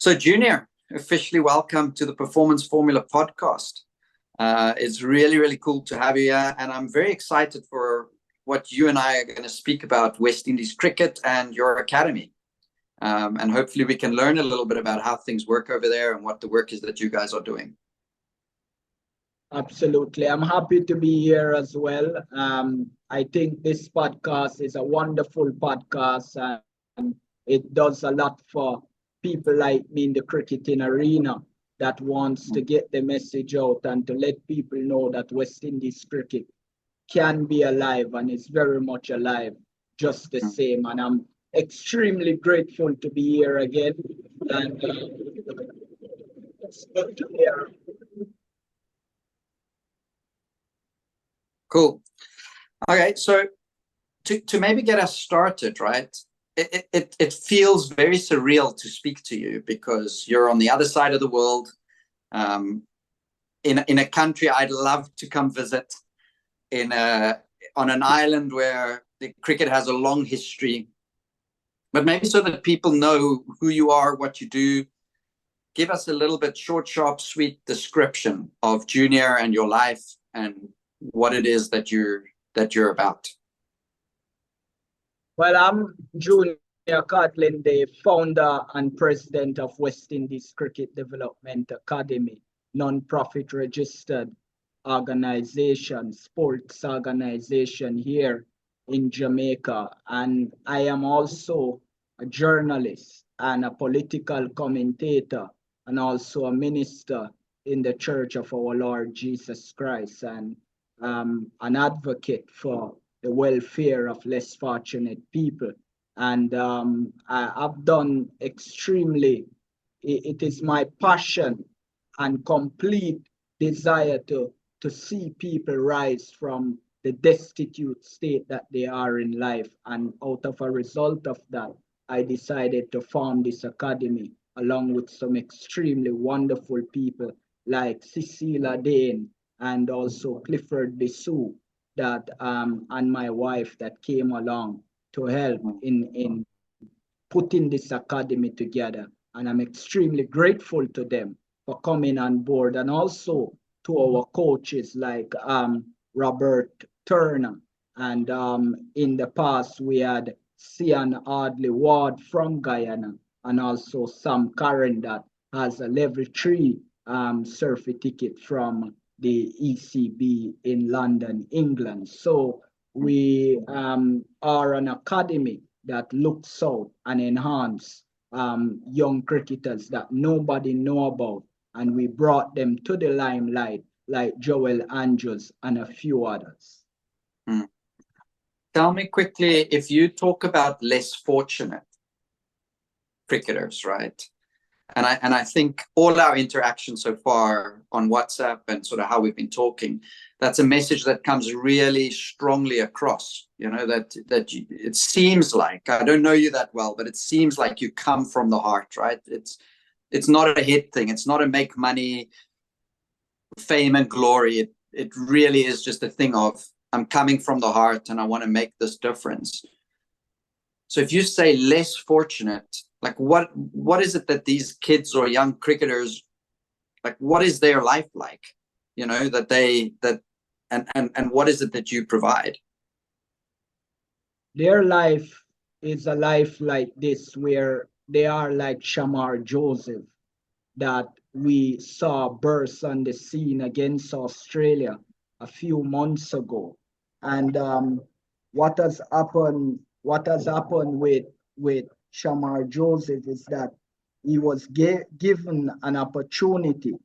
So, Junior, officially welcome to the Performance Formula podcast. It's really, really cool to have you here, and I'm very excited for what you and I are going to speak about West Indies cricket and your academy. And hopefully we can learn a little bit about how things work over there and what the work is that you guys are doing. Absolutely. I'm happy to be here as well. I think this podcast is a wonderful podcast, and it does a lot for people like me in the cricketing arena that wants to get the message out and to let people know that West Indies cricket can be alive and is very much alive just the same. And I'm extremely grateful to be here again. And it's good to hear. Cool. Okay, so to maybe get us started, right? It feels very surreal to speak to you because you're on the other side of the world, in a country I'd love to come visit, on an island where the cricket has a long history. But maybe so that people know who you are, what you do, give us a little bit short, sharp, sweet description of Junior and your life and what it is that you're about. Well, I'm Junior Codlin, the founder and president of West Indies Cricket Development Academy, non-profit registered organization, sports organization here in Jamaica. And I am also a journalist and a political commentator and also a minister in the Church of our Lord Jesus Christ, and an advocate for the welfare of less fortunate people. And I've done extremely, it is my passion and complete desire to see people rise from the destitute state that they are in life. And out of a result of that, I decided to found this academy along with some extremely wonderful people like Cecilia Dane and also Clifford Bissou, that and my wife that came along to help in putting this academy together. And I'm extremely grateful to them for coming on board, and also to our coaches like Robert Turner. And in the past, we had Sian Audley Ward from Guyana, and also Sam Karen that has a level 3 certificate from the ECB in London, England. So we are an academy that looks out and enhance young cricketers that nobody know about, and we brought them to the limelight like Joel Andrews and a few others. Tell me quickly, if you talk about less fortunate cricketers, right? And I think all our interactions so far on WhatsApp and sort of how we've been talking, that's a message that comes really strongly across. You know, that it seems like, I don't know you that well, but it seems like you come from the heart, right? It's not a hit thing. It's not a make money, fame and glory. It really is just a thing of, I'm coming from the heart and I want to make this difference. So if you say less fortunate, like what is it that these kids or young cricketers, like what is their life like? You know, and what is it that you provide? Their life is a life like this, where they are like Shamar Joseph that we saw burst on the scene against Australia a few months ago. And what has happened with Shamar Joseph is that he was given an opportunity,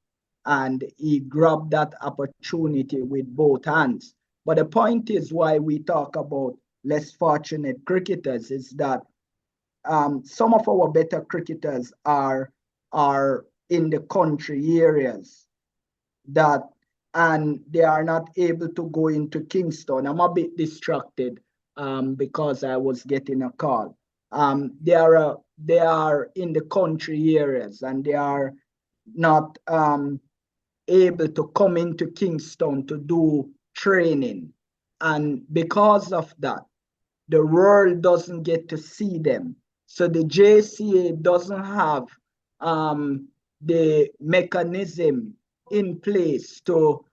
and he grabbed that opportunity with both hands. But the point is, why we talk about less fortunate cricketers is that some of our better cricketers are in the country areas and they are not able to go into Kingston. I'm a bit distracted because I was getting a call. They are in the country areas, and they are not able to come into Kingston to do training. And because of that, the world doesn't get to see them. So the JCA doesn't have the mechanism in place to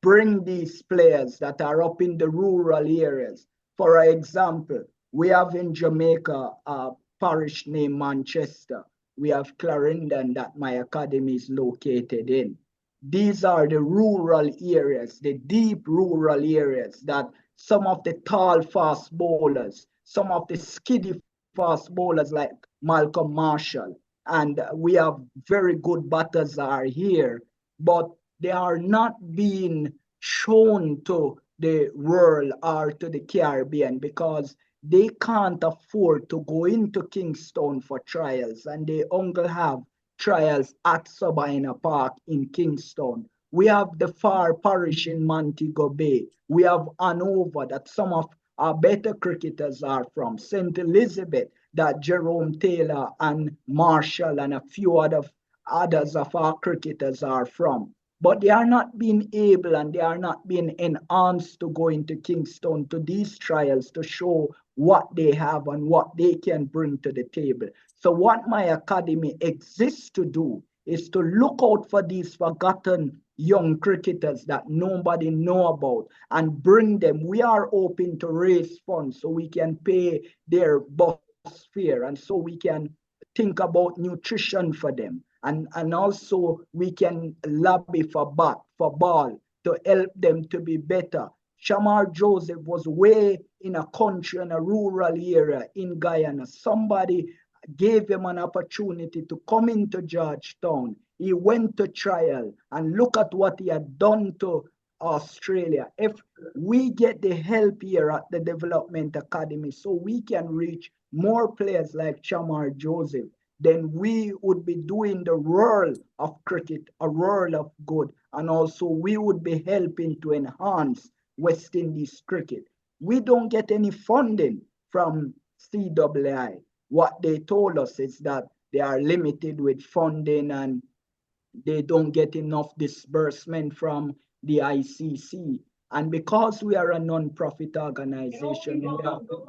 bring these players that are up in the rural areas. For example, we have in Jamaica a parish named Manchester. We have Clarendon that my academy is located in. These are the rural areas, the deep rural areas that some of the tall fast bowlers, some of the skiddy fast bowlers like Malcolm Marshall, and we have very good batters are here, but they are not being shown to the world or to the Caribbean because they can't afford to go into Kingston for trials, and they only have trials at Sabina Park in Kingston. We have the Far Parish in Montego Bay. We have Hanover that some of our better cricketers are from. St. Elizabeth that Jerome Taylor and Marshall and a few others of our cricketers are from. But they are not being able and they are not being enhanced to go into Kingston to these trials to show what they have and what they can bring to the table. So what my academy exists to do is to look out for these forgotten young cricketers that nobody know about and bring them. We are hoping to raise funds so we can pay their bus fare and so we can think about nutrition for them. And also we can lobby for ball to help them to be better. Shamar Joseph was way in a country, in a rural area in Guyana. Somebody gave him an opportunity to come into Georgetown. He went to trial and look at what he had done to Australia. If we get the help here at the Development Academy so we can reach more players like Shamar Joseph, then we would be doing the world of cricket, a world of good, and also we would be helping to enhance West Indies cricket. We don't get any funding from CWI. What they told us is that they are limited with funding and they don't get enough disbursement from the ICC. And because we are a non-profit organization,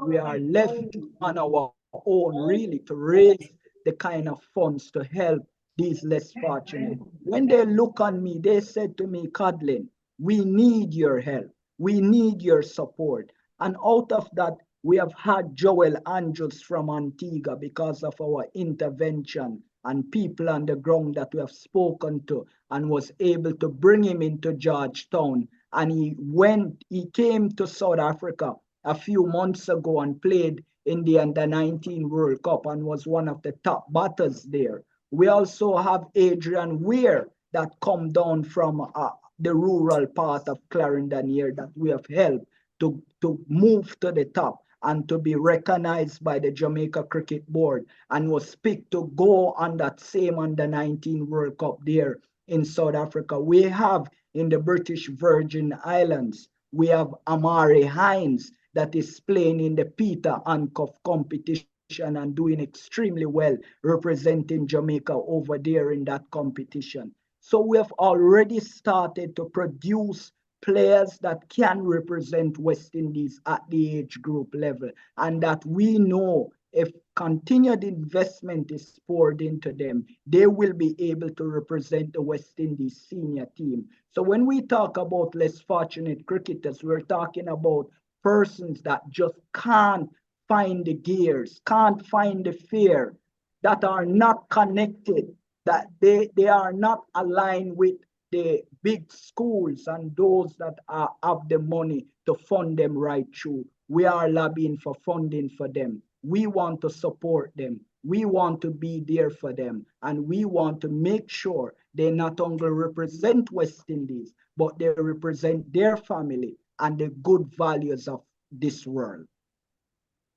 we are left on our own really to raise the kind of funds to help these less fortunate. When they look on me, they said to me, Codlin, we need your help. We need your support. And out of that, we have had Joel Andrews from Antigua because of our intervention and people on the ground that we have spoken to and was able to bring him into Georgetown. And he came to South Africa a few months ago and played in the Under-19 World Cup and was one of the top batters there. We also have Adrian Weir that come down from the rural part of Clarendon here that we have helped to move to the top and to be recognized by the Jamaica Cricket Board and was picked to go on that same Under-19 World Cup there in South Africa. We have in the British Virgin Islands, we have Amari Hines that is playing in the Peter Hancock competition and doing extremely well, representing Jamaica over there in that competition. So we have already started to produce players that can represent West Indies at the age group level, and that we know if continued investment is poured into them, they will be able to represent the West Indies senior team. So when we talk about less fortunate cricketers, we're talking about persons that just can't find the gears, can't find the fare, that are not connected, that they are not aligned with the big schools and those that have the money to fund them right through. We are lobbying for funding for them. We want to support them. We want to be there for them. And we want to make sure they not only represent West Indies, but they represent their family and the good values of this world.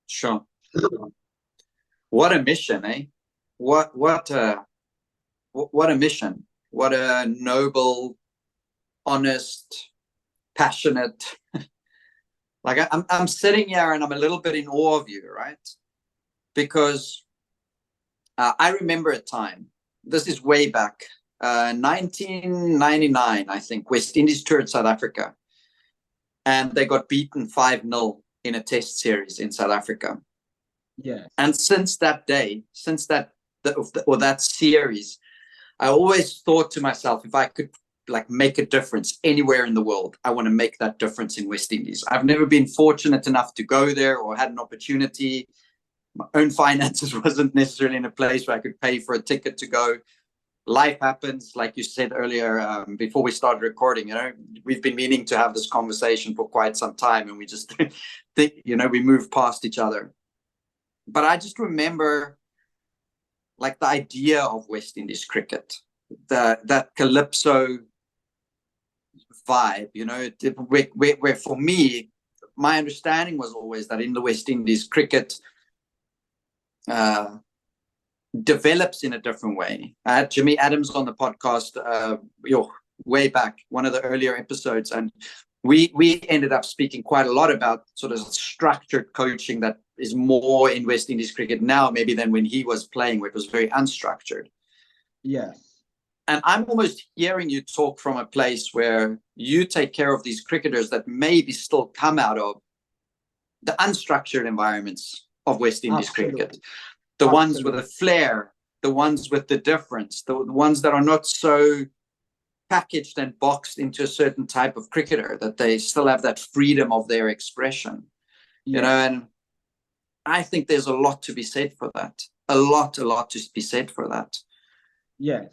Sure. What a mission, eh? What a mission. What a noble, honest, passionate. Like I'm sitting here and I'm a little bit in awe of you, right? Because I remember a time, this is way back, 1999, I think, West Indies toured South Africa. And they got beaten 5-0 in a test series in South Africa. Yes. And since that day, since that or that series, I always thought to myself, if I could like make a difference anywhere in the world, I want to make that difference in West Indies. I've never been fortunate enough to go there or had an opportunity. My own finances wasn't necessarily in a place where I could pay for a ticket to go. Life happens, like you said earlier, before we started recording. We've been meaning to have this conversation for quite some time, and we just think, we move past each other. But I just remember like the idea of West Indies cricket, that calypso vibe, where for me, my understanding was always that in the West Indies, cricket develops in a different way. I had Jimmy Adams on the podcast way back, one of the earlier episodes, and we ended up speaking quite a lot about sort of structured coaching that is more in West Indies cricket now maybe than when he was playing, where it was very unstructured. Yes. And I'm almost hearing you talk from a place where you take care of these cricketers that maybe still come out of the unstructured environments of West Indies cricket. The ones with a flair, the ones with the difference, the ones that are not so packaged and boxed into a certain type of cricketer, that they still have that freedom of their expression. And I think there's a lot to be said for that. A lot to be said for that. Yes.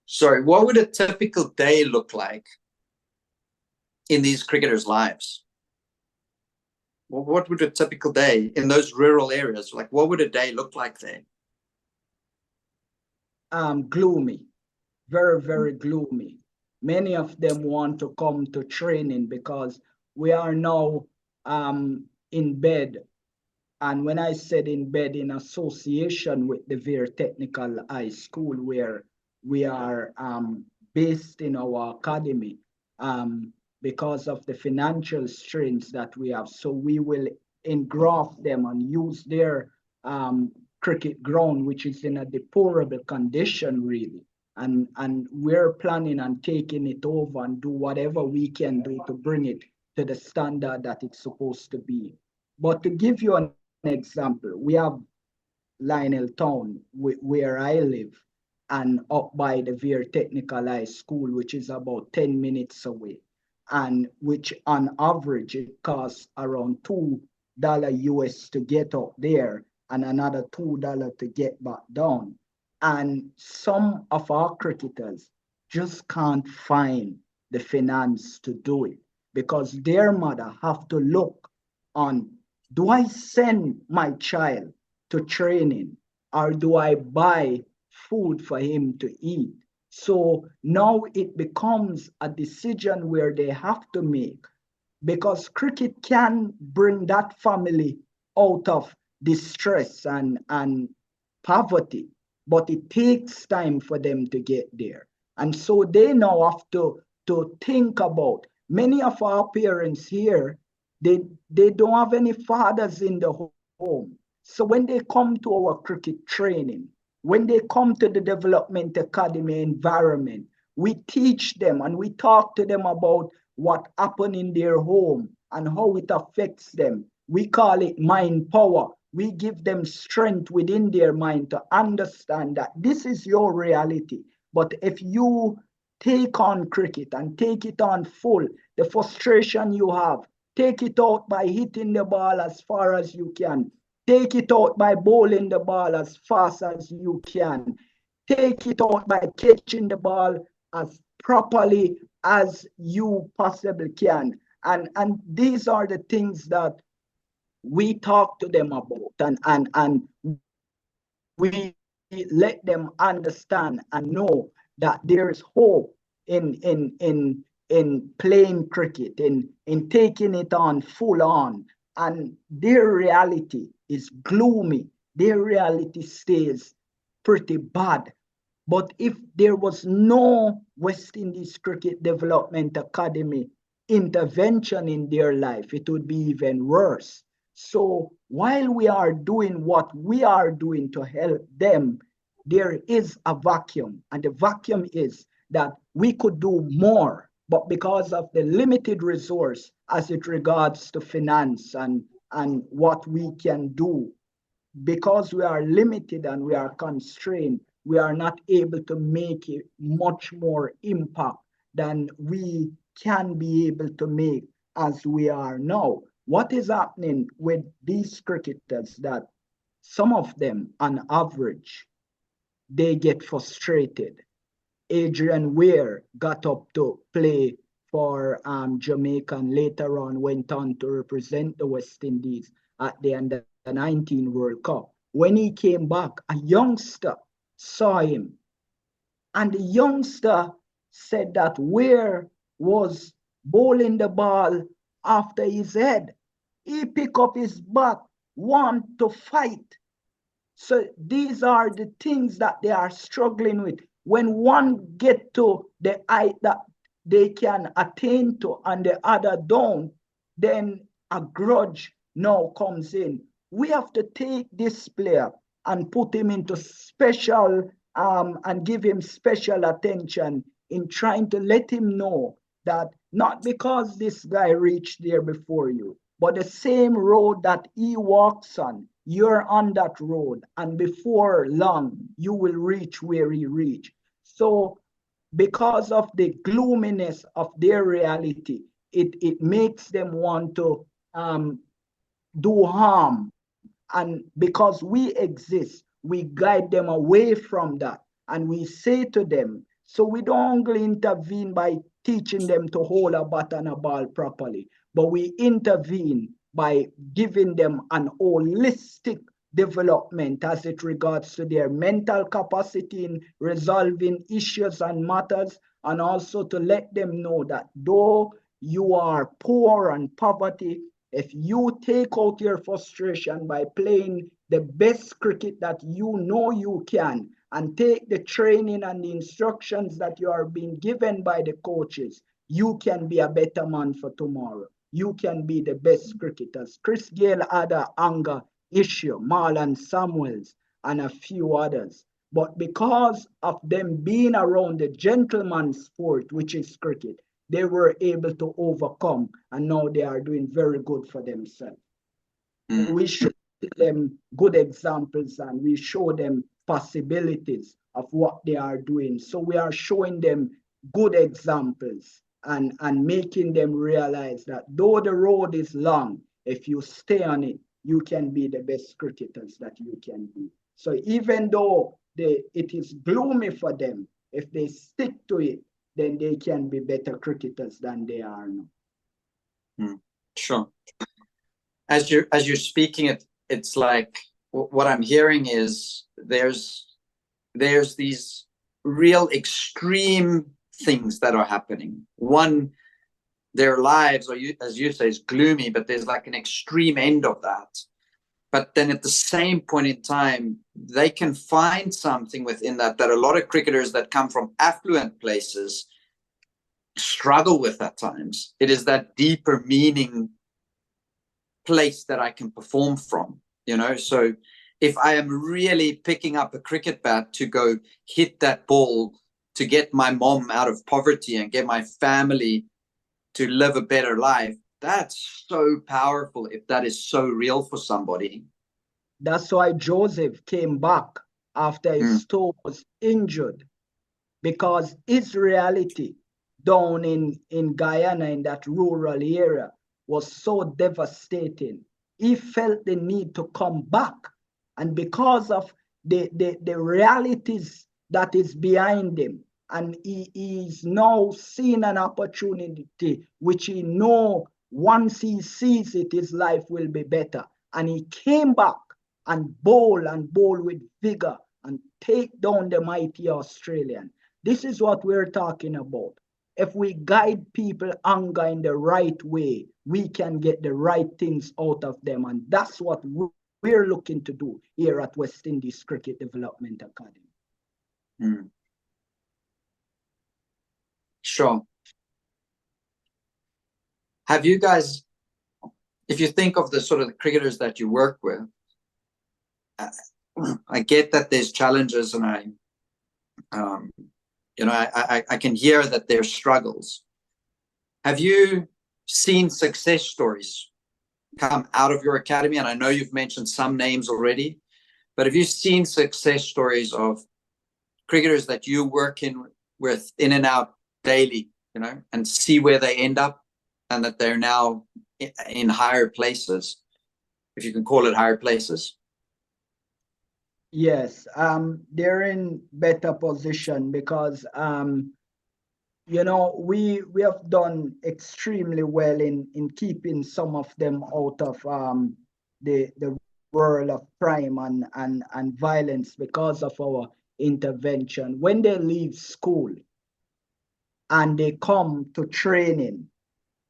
Sorry, what would a typical day look like in these cricketers' lives? What would a typical day in those rural areas, like what would a day look like there? Gloomy, very, very gloomy. Many of them want to come to training because we are now in bed. And when I said in bed, in association with the Veer Technical High School, where we are based in our academy, because of the financial strains that we have. So we will engraft them and use their cricket ground, which is in a deplorable condition, really. And we're planning on taking it over and do whatever we can do to bring it to the standard that it's supposed to be. But to give you an example, we have Lionel Town, where I live, and up by the Veer Technical High School, which is about 10 minutes away, and which on average it costs around $2 US to get up there and another $2 to get back down. And some of our cricketers just can't find the finance to do it because their mother have to look on, do I send my child to training or do I buy food for him to eat? So now it becomes a decision where they have to make, because cricket can bring that family out of distress and poverty, but it takes time for them to get there. And so they now have to think about, many of our parents here, they don't have any fathers in the home. So when they come to our cricket training, when they come to the development academy environment, we teach them and we talk to them about what happened in their home and how it affects them. We call it mind power. We give them strength within their mind to understand that this is your reality. But if you take on cricket and take it on full, the frustration you have, take it out by hitting the ball as far as you can. Take it out by bowling the ball as fast as you can. Take it out by catching the ball as properly as you possibly can. And these are the things that we talk to them about, and we let them understand and know that there is hope in playing cricket, in taking it on full on. And their reality is gloomy. Their reality stays pretty bad. But if there was no West Indies Cricket Development Academy intervention in their life, it would be even worse. So while we are doing what we are doing to help them, there is a vacuum. And the vacuum is that we could do more, but because of the limited resource as it regards to finance and what we can do, because we are limited and we are constrained, we are not able to make it much more impact than we can be able to make as we are now. What is happening with these cricketers that some of them, on average, they get frustrated. Adrian Weir got up to play for Jamaica and later on went on to represent the West Indies at the Under-19 World Cup. When he came back, a youngster saw him, and the youngster said that Weir was bowling the ball after his head. He picked up his bat, want to fight. So these are the things that they are struggling with. When one get to the height that they can attain to and the other don't, then a grudge now comes in. We have to take this player and put him into special and give him special attention in trying to let him know that not because this guy reached there before you, but the same road that he walks on, you're on that road, and before long, you will reach where he reached. So because of the gloominess of their reality, it makes them want to do harm. And because we exist, we guide them away from that. And we say to them, so we don't only intervene by teaching them to hold a bat and a ball properly, but we intervene by giving them an holistic development as it regards to their mental capacity in resolving issues and matters, and also to let them know that though you are poor and poverty, if you take out your frustration by playing the best cricket that you know you can, and take the training and the instructions that you are being given by the coaches, you can be a better man for tomorrow. You can be the best cricketers. Chris Gayle had an anger issue, Marlon Samuels, and a few others. But because of them being around the gentleman's sport, which is cricket, they were able to overcome, and now they are doing very good for themselves. We show them good examples and we show them possibilities of what they are doing. So we are showing them good examples and making them realize that though the road is long, if you stay on it, you can be the best cricketers that you can be. So even though it is gloomy for them, if they stick to it, then they can be better cricketers than they are now. Sure. As you're speaking, it's like what I'm hearing is there's these real extreme things that are happening. One, their lives, or as you say, is gloomy, but there's like an extreme end of that. But then at the same point in time, they can find something within that a lot of cricketers that come from affluent places struggle with at times. It is that deeper meaning place that I can perform from, so if I am really picking up a cricket bat to go hit that ball to get my mom out of poverty and get my family to live a better life, that's so powerful if that is so real for somebody. That's why Joseph came back after his toe was injured, because his reality down in Guyana, in that rural area, was so devastating. He felt the need to come back. And because of the realities that is behind him, and he is now seeing an opportunity which he knows once he sees it, his life will be better. And he came back and bowl with vigor and take down the mighty Australian. This is what we're talking about. If we guide people anger in the right way, we can get the right things out of them. And that's what we're looking to do here at West Indies Cricket Development Academy. Sure. Have you guys, if you think of the sort of the cricketers that you work with, I get that there's challenges, and I can hear that there's struggles. Have you seen success stories come out of your academy? And I know you've mentioned some names already, But have you seen success stories of cricketers that you work with in and out daily, you know, and see where they end up, and that they're now in higher places, if you can call it higher places? Yes, they're in better position because you know, we have done extremely well in keeping some of them out of the world of crime and violence because of our intervention. When they leave school and they come to training,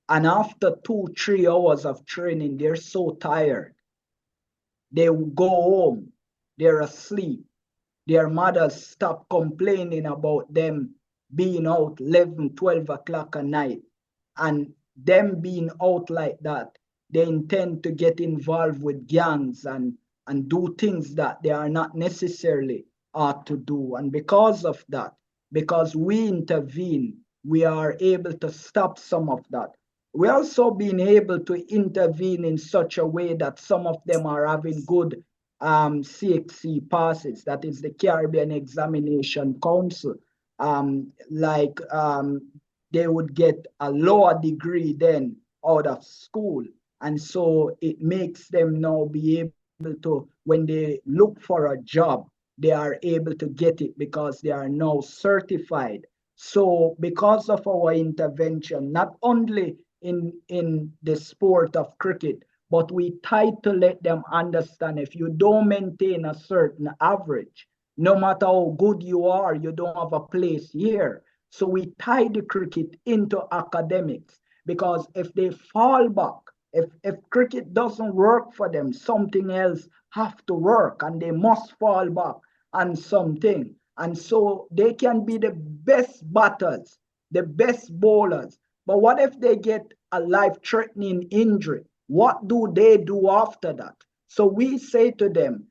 and after 2, 3 hours of training, they're so tired. They go home, they're asleep. Their mothers stop complaining about them being out 11, 12 o'clock at night. And them being out like that, they intend to get involved with gangs and do things that they are not necessarily ought to do. And because of that, because we intervene, we are able to stop some of that. We also been able to intervene in such a way that some of them are having good CXC passes, that is the Caribbean Examination Council. They would get a lower degree then out of school. And so it makes them now be able to, when they look for a job, they are able to get it because they are now certified. So because of our intervention, not only in the sport of cricket, but we try to let them understand if you don't maintain a certain average, no matter how good you are, you don't have a place here. So we tie the cricket into academics because if they fall back, if cricket doesn't work for them, something else have to work and they must fall back on something. And so they can be the best batters, the best bowlers. But what if they get a life-threatening injury? What do they do after that? So we say to them,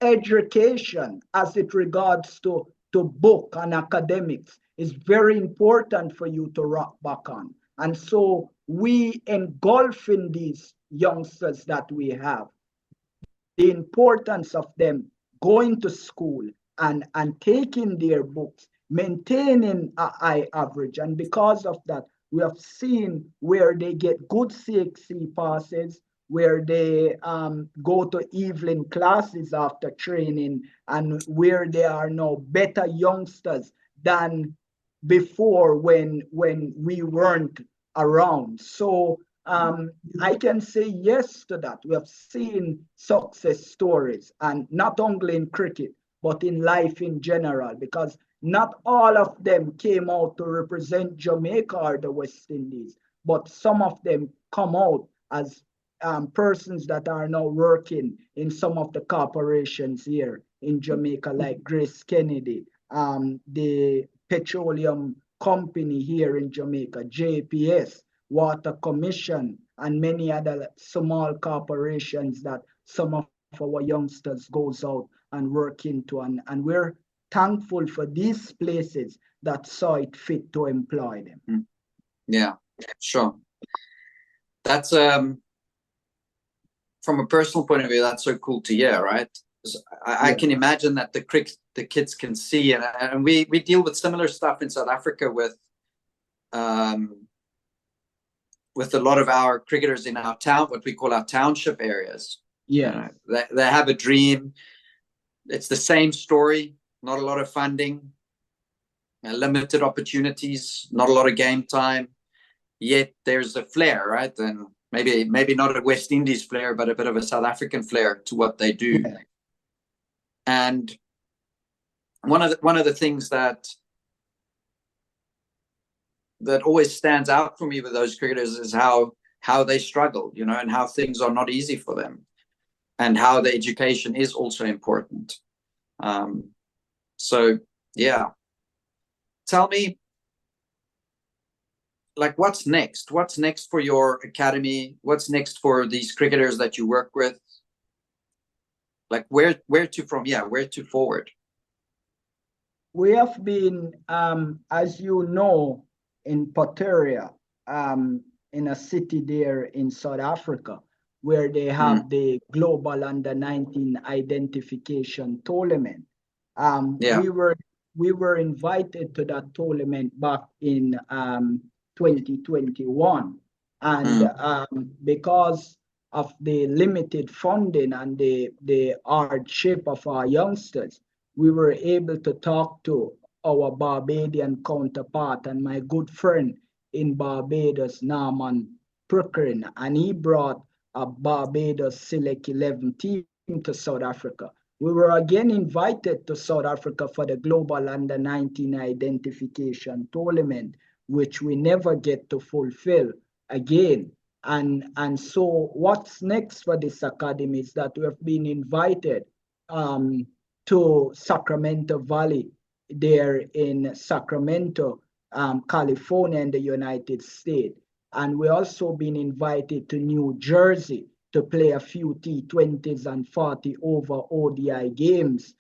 education as it regards to book and academics is very important for you to rock back on. And so we engulf in these youngsters that we have the importance of them going to school and taking their books, maintaining a high average. And because of that, we have seen where they get good CXC passes, where they go to evening classes after training, and where they are now better youngsters than before when we weren't around. So I can say yes to that. We have seen success stories, and not only in cricket, but in life in general, because not all of them came out to represent Jamaica or the West Indies, but some of them come out as persons that are now working in some of the corporations here in Jamaica, like Grace Kennedy, the petroleum company here in Jamaica, JPS, Water Commission, and many other small corporations that some of our youngsters goes out and work into. And we're thankful for these places that saw it fit to employ them. Yeah, sure. That's from a personal point of view, that's so cool to hear, right? I can imagine that the kids can see, and we deal with similar stuff in South Africa with a lot of our cricketers in our town, what we call our township areas. Yeah, they have a dream. It's the same story. Not a lot of funding, limited opportunities, not a lot of game time. Yet there's a flair, right? And maybe not a West Indies flair, but a bit of a South African flair to what they do. Yeah. And one of the things that always stands out for me with those cricketers is how they struggle, you know, and how things are not easy for them, and how the education is also important. So yeah, tell me, like, what's next? What's next for your academy? What's next for these cricketers that you work with? Like, where to forward? We have been, as you know, in Pretoria, in a city there in South Africa. where they have the Global Under-19 Identification Tournament. We were invited to that tournament back in 2021, and because of the limited funding and the hardship of our youngsters, we were able to talk to our Barbadian counterpart and my good friend in Barbados, Norman Pickering, and he brought a Barbados Select 11 team to South Africa. We were again invited to South Africa for the Global Under-19 Identification Tournament, which we never get to fulfill again. And so what's next for this academy is that we have been invited to Sacramento Valley there in Sacramento, California in the United States. And we also been invited to New Jersey to play a few T20s and 40 over ODI games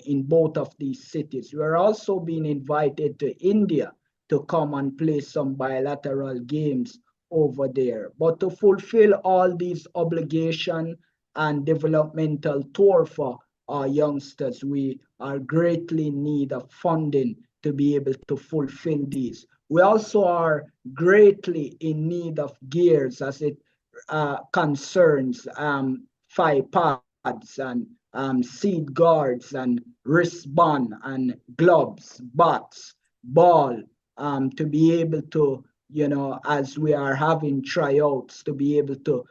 in both of these cities. We're also being invited to India to come and play some bilateral games over there. But to fulfill all these obligations and developmental tour for our youngsters, we are greatly in need of funding to be able to fulfill these. We also are greatly in need of gears as it concerns thigh pads and seat guards and wristband and gloves, bats, ball, to be able to, as we are having tryouts, to be able to,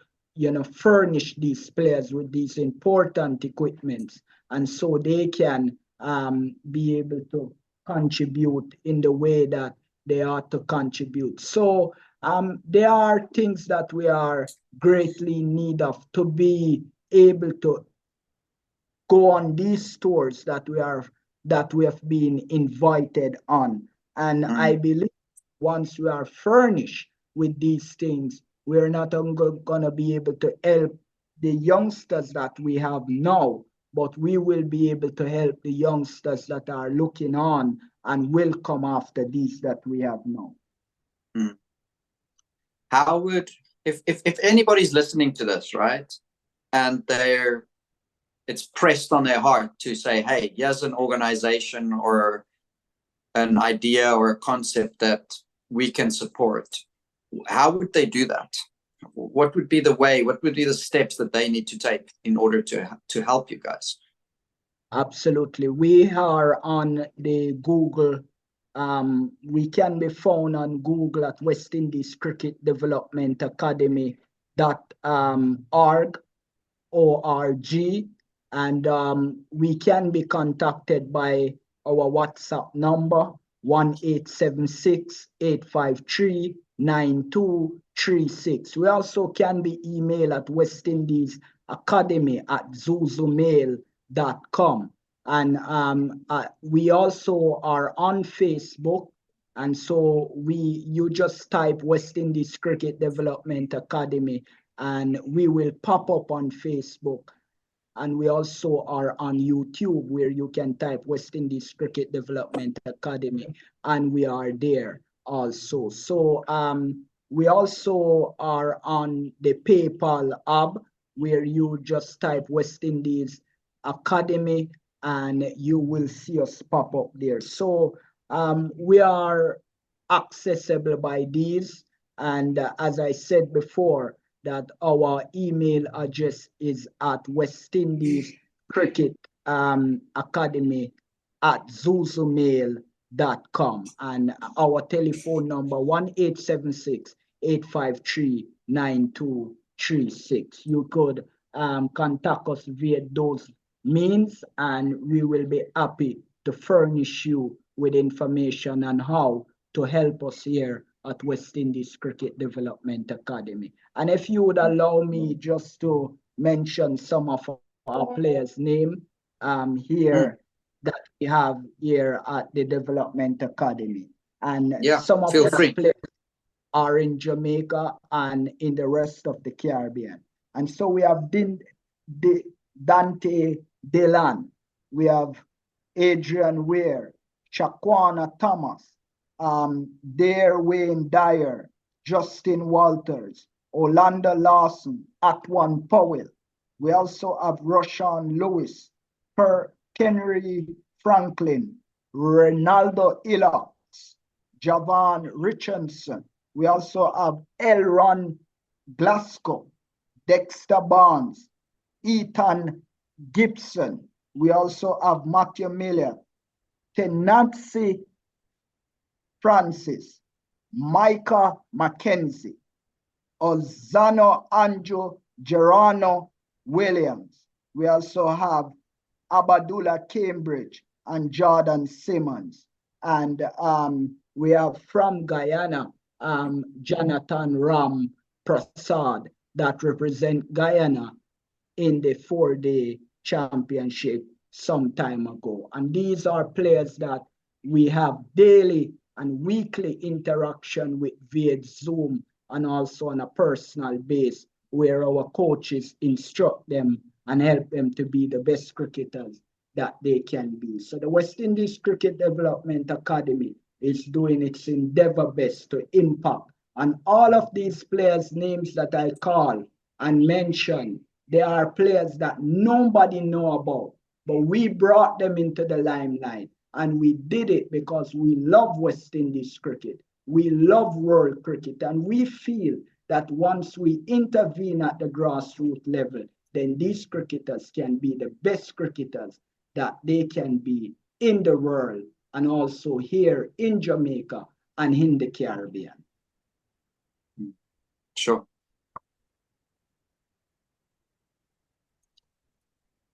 furnish these players with these important equipments, and so they can be able to contribute in the way that they ought to contribute. So there are things that we are greatly in need of to be able to go on these tours that we have been invited on. And I believe once we are furnished with these things, we're not going to be able to help the youngsters that we have now, but we will be able to help the youngsters that are looking on and will come after these that we have now. How would, if anybody's listening to this, right, and it's pressed on their heart to say, hey, here's an organization or an idea or a concept that we can support, how would they do that? What would be the way, what would be the steps that they need to take in order to help you guys? Absolutely. We are on the Google. We can be found on Google at West Indies Cricket Development Academy .org, O-R-G, and we can be contacted by our WhatsApp number 1-876-853-9236. We also can be emailed at westindiesacademy@zuzumail.com. And we also are on Facebook, and so you just type West Indies Cricket Development Academy and we will pop up on Facebook. And we also are on YouTube, where you can type West Indies Cricket Development Academy, and we are there also. So we also are on the PayPal app, where you just type West Indies Academy and you will see us pop up there. So we are accessible by these, and as I said before, that our email address is at West Indies Cricket Academy @zuzumail.com, and our telephone number 1-876-853-9236. You could contact us via those means, and we will be happy to furnish you with information on how to help us here at West Indies Cricket Development Academy. And if you would allow me just to mention some of our players' name here that we have here at the Development Academy. And some of the players are in Jamaica and in the rest of the Caribbean. And so we have Dante Delan, we have Adrian Ware, Shaquana Thomas, Dare Wayne Dyer, Justin Walters, Orlando Lawson, Atwan Powell. We also have Roshan Lewis, Henry Franklin, Ronaldo Illox, Javan Richardson. We also have Elron Glasgow, Dexter Barnes, Ethan Gibson. We also have Matthew Miller, Tenancy Francis, Micah Mackenzie, Ozano Andrew Gerano Williams. We also have Abadullah Cambridge and Jordan Simmons. And we have from Guyana, Jonathan Ram Prasad that represent Guyana in the 4-day championship some time ago. And these are players that we have daily and weekly interaction with via Zoom and also on a personal base where our coaches instruct them and help them to be the best cricketers that they can be. So the West Indies Cricket Development Academy is doing its endeavor best to impact. And all of these players' names that I call and mention, they are players that nobody know about, but we brought them into the limelight. And we did it because we love West Indies cricket. We love world cricket. And we feel that once we intervene at the grassroots level, then these cricketers can be the best cricketers that they can be in the world and also here in Jamaica and in the Caribbean. Sure.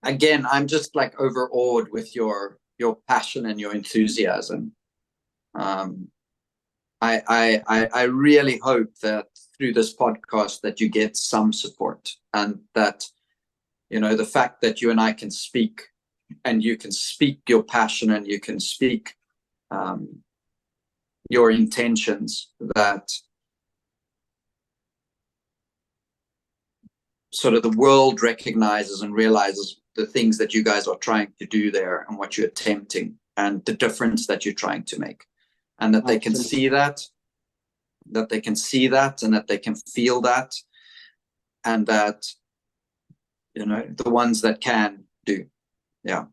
Again, I'm just like overawed with your passion and your enthusiasm. I really hope that through this podcast that you get some support, and that, you know, the fact that you and I can speak, and you can speak your passion, and you can speak your intentions, that sort of the world recognizes and realizes the things that you guys are trying to do there and what you're attempting and the difference that you're trying to make, and that they can see that, they can see that, and that they can feel that, and that, you know, the ones that can do. Yeah.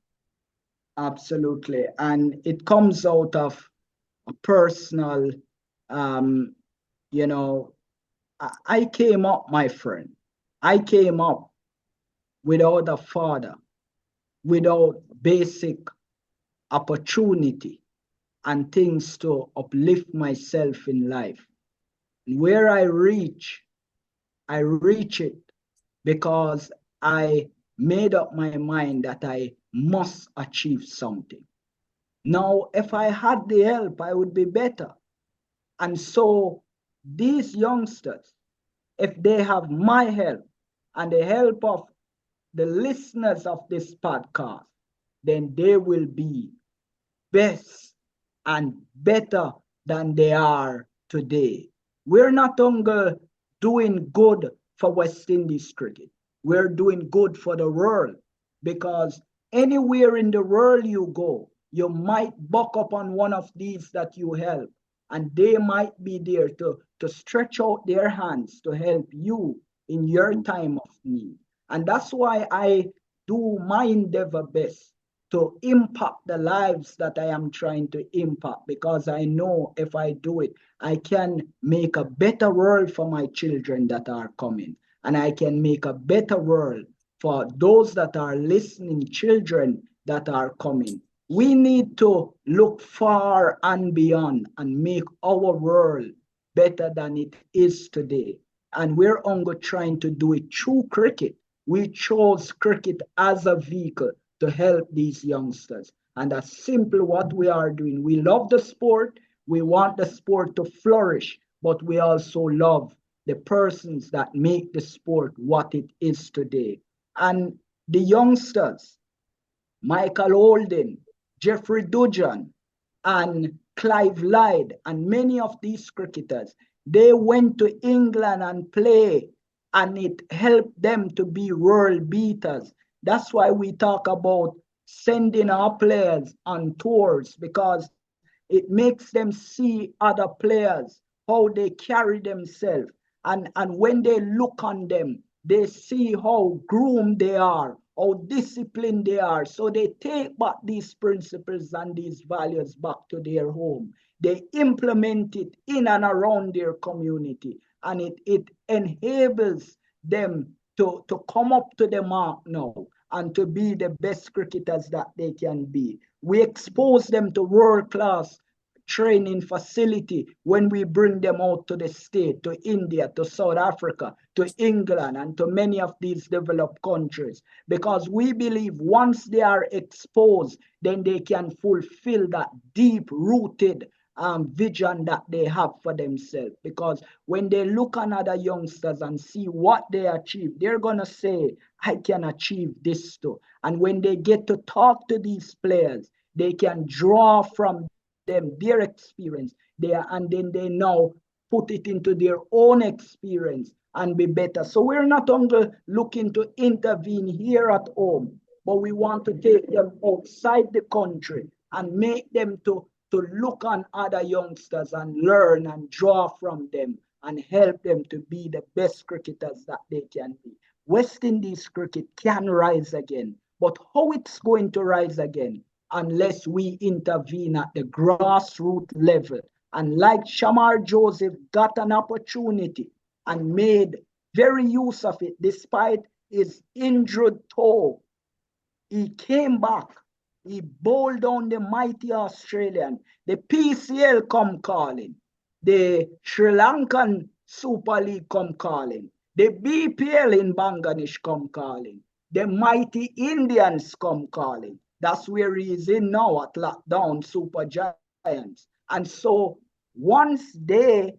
Absolutely. And it comes out of a personal, you know, I came up, my friend, I came up without a father, without basic opportunity and things to uplift myself in life. And where I reach it because I made up my mind that I must achieve something. Now, if I had the help, I would be better. And so these youngsters, if they have my help and the help of the listeners of this podcast, then they will be best and better than they are today. We're not only doing good for West Indies cricket, we're doing good for the world, because anywhere in the world you go, you might buck up on one of these that you help, and they might be there to stretch out their hands to help you in your time of need. And that's why I do my endeavor best to impact the lives that I am trying to impact, because I know if I do it, I can make a better world for my children that are coming. And I can make a better world for those that are listening, children that are coming. We need to look far and beyond and make our world better than it is today. And we're only trying to do it through cricket. We chose cricket as a vehicle to help these youngsters. And that's simply what we are doing. We love the sport. We want the sport to flourish, but we also love the persons that make the sport what it is today. And the youngsters, Michael Holden, Jeffrey Dudgeon, and Clive Lyde, and many of these cricketers, they went to England and play, and it helped them to be world beaters. That's why we talk about sending our players on tours, because it makes them see other players, how they carry themselves, And when they look on them, they see how groomed they are, how disciplined they are. So they take back these principles and these values back to their home. They implement it in and around their community. And it enables them to come up to the mark now and to be the best cricketers that they can be. We expose them to world-class training facility when we bring them out to the state, to India, to South Africa, to England, and to many of these developed countries. Because we believe once they are exposed, then they can fulfill that deep-rooted vision that they have for themselves. Because when they look on other youngsters and see what they achieve, they're going to say, I can achieve this too. And when they get to talk to these players, they can draw from them their experience there, and then they now put it into their own experience and be better. So we're not only looking to intervene here at home, but we want to take them outside the country and make them to look on other youngsters and learn and draw from them and help them to be the best cricketers that they can be. West Indies cricket can rise again, but how it's going to rise again unless we intervene at the grassroots level. And like Shamar Joseph got an opportunity and made very use of it despite his injured toe, he came back. He bowled down the mighty Australian. The PCL come calling. The Sri Lankan Super League come calling. The BPL in Bangladesh come calling. The mighty Indians come calling. That's where he is in now at lockdown, Super Giants. And so once they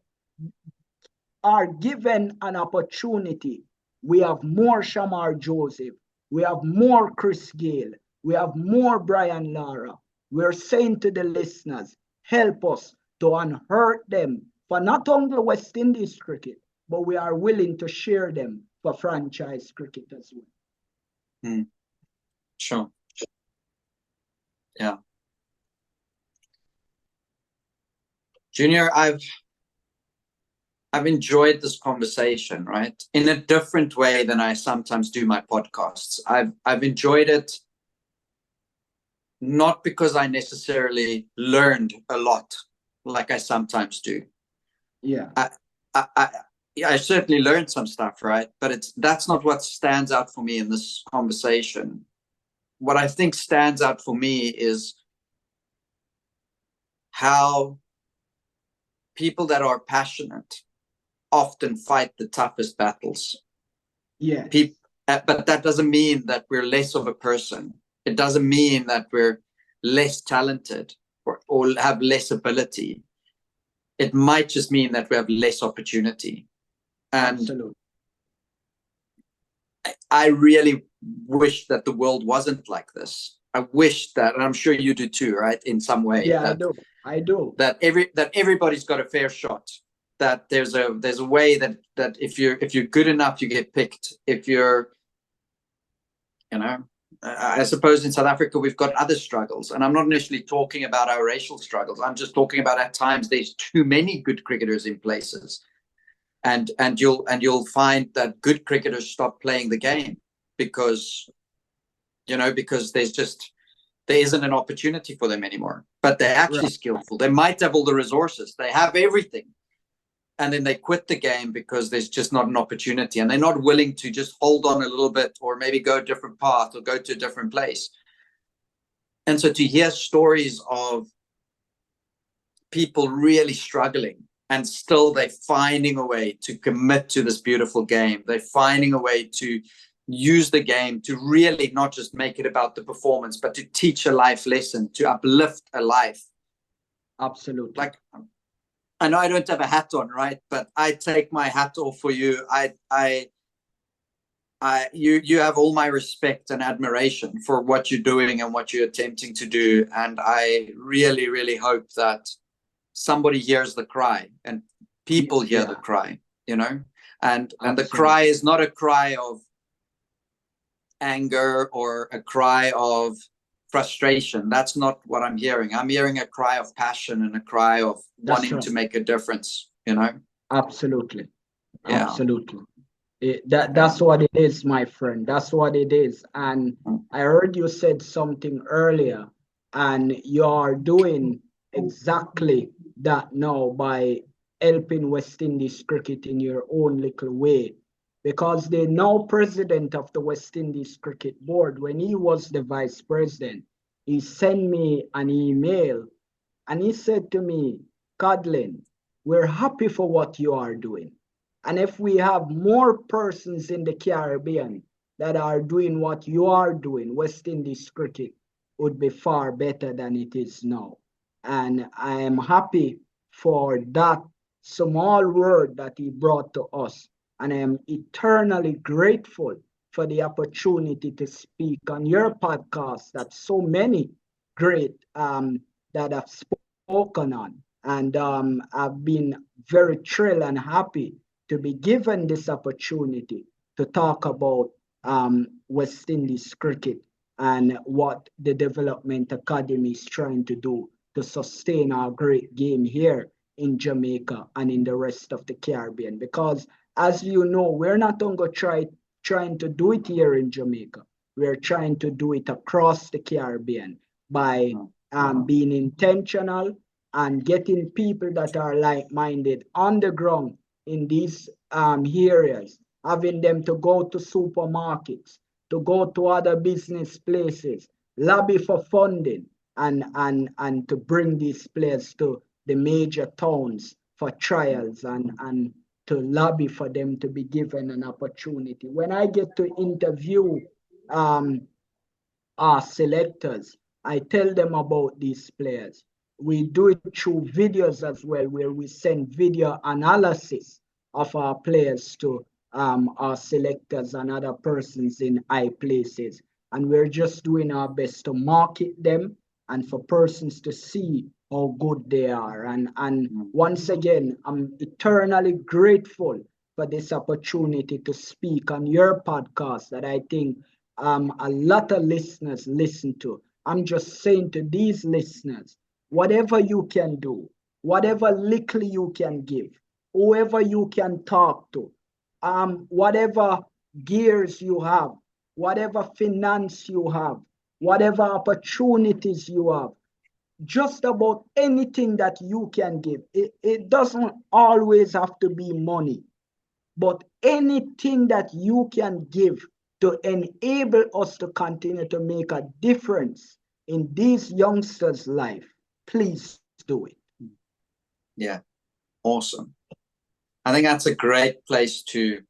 are given an opportunity, we have more Shamar Joseph, we have more Chris Gale, we have more Brian Lara. We're saying to the listeners, help us to unearth them for not only West Indies cricket, but we are willing to share them for franchise cricket as well. Sure. Yeah. Junior, I've enjoyed this conversation, right? In a different way than I sometimes do my podcasts. I've enjoyed it not because I necessarily learned a lot like I sometimes do. Yeah. I certainly learned some stuff, right? But that's not what stands out for me in this conversation. What I think stands out for me is how people that are passionate often fight the toughest battles. Yeah. But that doesn't mean that we're less of a person. It doesn't mean that we're less talented or have less ability. It might just mean that we have less opportunity. And absolutely. I really wish that the world wasn't like this. I wish that, and I'm sure you do too, right? In some way. Yeah, I do. That everybody's got a fair shot. That there's a way that if you're good enough, you get picked. If you're, I suppose in South Africa we've got other struggles, and I'm not initially talking about our racial struggles. I'm just talking about at times there's too many good cricketers in places. And you'll find that good cricketers stop playing the game because there isn't an opportunity for them anymore. But they're actually skillful. They might have all the resources. They have everything. And then they quit the game because there's just not an opportunity. And they're not willing to just hold on a little bit or maybe go a different path or go to a different place. And so to hear stories of people really struggling, and still they're finding a way to commit to this beautiful game. They're finding a way to use the game to really not just make it about the performance, but to teach a life lesson, to uplift a life. Absolutely. Like, I know I don't have a hat on, right? But I take my hat off for you. You have all my respect and admiration for what you're doing and what you're attempting to do. And I really, really hope that somebody hears the cry and people hear the cry, and the cry is not a cry of anger or a cry of frustration. That's not what I'm hearing. I'm hearing a cry of passion and a cry of wanting to make a difference, Absolutely. Yeah. Absolutely. That's what it is, my friend. That's what it is. And I heard you said something earlier, and you are doing exactly that now by helping West Indies cricket in your own little way. Because the now president of the West Indies Cricket Board, when he was the vice president, he sent me an email and he said to me, Codlin, we're happy for what you are doing. And if we have more persons in the Caribbean that are doing what you are doing, West Indies cricket would be far better than it is now. And I am happy for that small word that he brought to us. And I am eternally grateful for the opportunity to speak on your podcast that so many great that have spoken on. And I've been very thrilled and happy to be given this opportunity to talk about West Indies cricket and what the Development Academy is trying to do to sustain our great game here in Jamaica and in the rest of the Caribbean. Because as you know, we're not going to trying to do it here in Jamaica. We're trying to do it across the Caribbean by being intentional and getting people that are like-minded on the ground in these areas, having them to go to supermarkets, to go to other business places, lobby for funding, and to bring these players to the major towns for trials and to lobby for them to be given an opportunity. When I get to interview our selectors, I tell them about these players. We do it through videos as well, where we send video analysis of our players to our selectors and other persons in high places. And we're just doing our best to market them and for persons to see how good they are. And once again, I'm eternally grateful for this opportunity to speak on your podcast that I think a lot of listeners listen to. I'm just saying to these listeners, whatever you can do, whatever little you can give, whoever you can talk to, whatever gears you have, whatever finance you have, whatever opportunities you have, just about anything that you can give. It doesn't always have to be money, but anything that you can give to enable us to continue to make a difference in these youngsters' life, please do it. Yeah, awesome. I think that's a great place to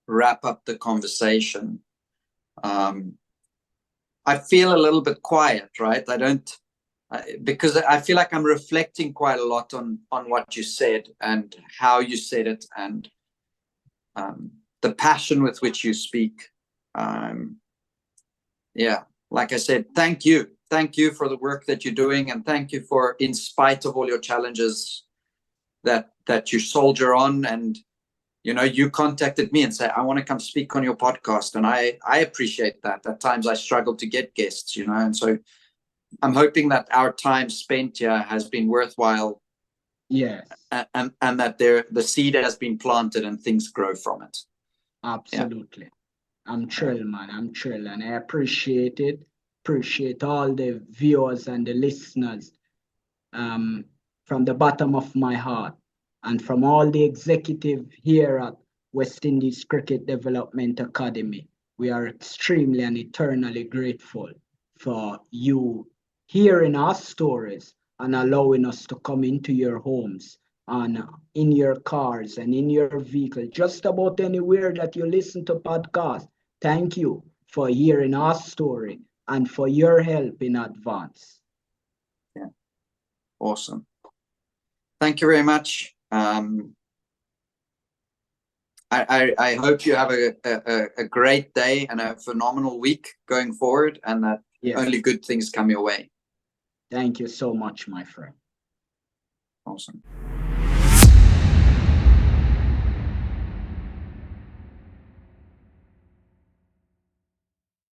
wrap up the conversation. I feel a little bit quiet, right? Because I feel like I'm reflecting quite a lot on what you said and how you said it and the passion with which you speak. Yeah, like I said, thank you. Thank you for the work that you're doing, and thank you for, in spite of all your challenges, that you soldier on. And you contacted me and said, I want to come speak on your podcast, and I appreciate that. At times I struggle to get guests, and so I'm hoping that our time spent here has been worthwhile. Yes. And that the seed has been planted and things grow from it. Absolutely. Yeah. I'm thrilled, man. I'm thrilled, and I appreciate it. Appreciate all the viewers and the listeners from the bottom of my heart, and from all the executive here at West Indies Cricket Development Academy. We are extremely and eternally grateful for you hearing our stories and allowing us to come into your homes and in your cars and in your vehicle, just about anywhere that you listen to podcasts. Thank you for hearing our story and for your help in advance. Yeah, awesome. Thank you very much. I hope you have a great day and a phenomenal week going forward, and that only good things come your way. Thank you so much, my friend. Awesome.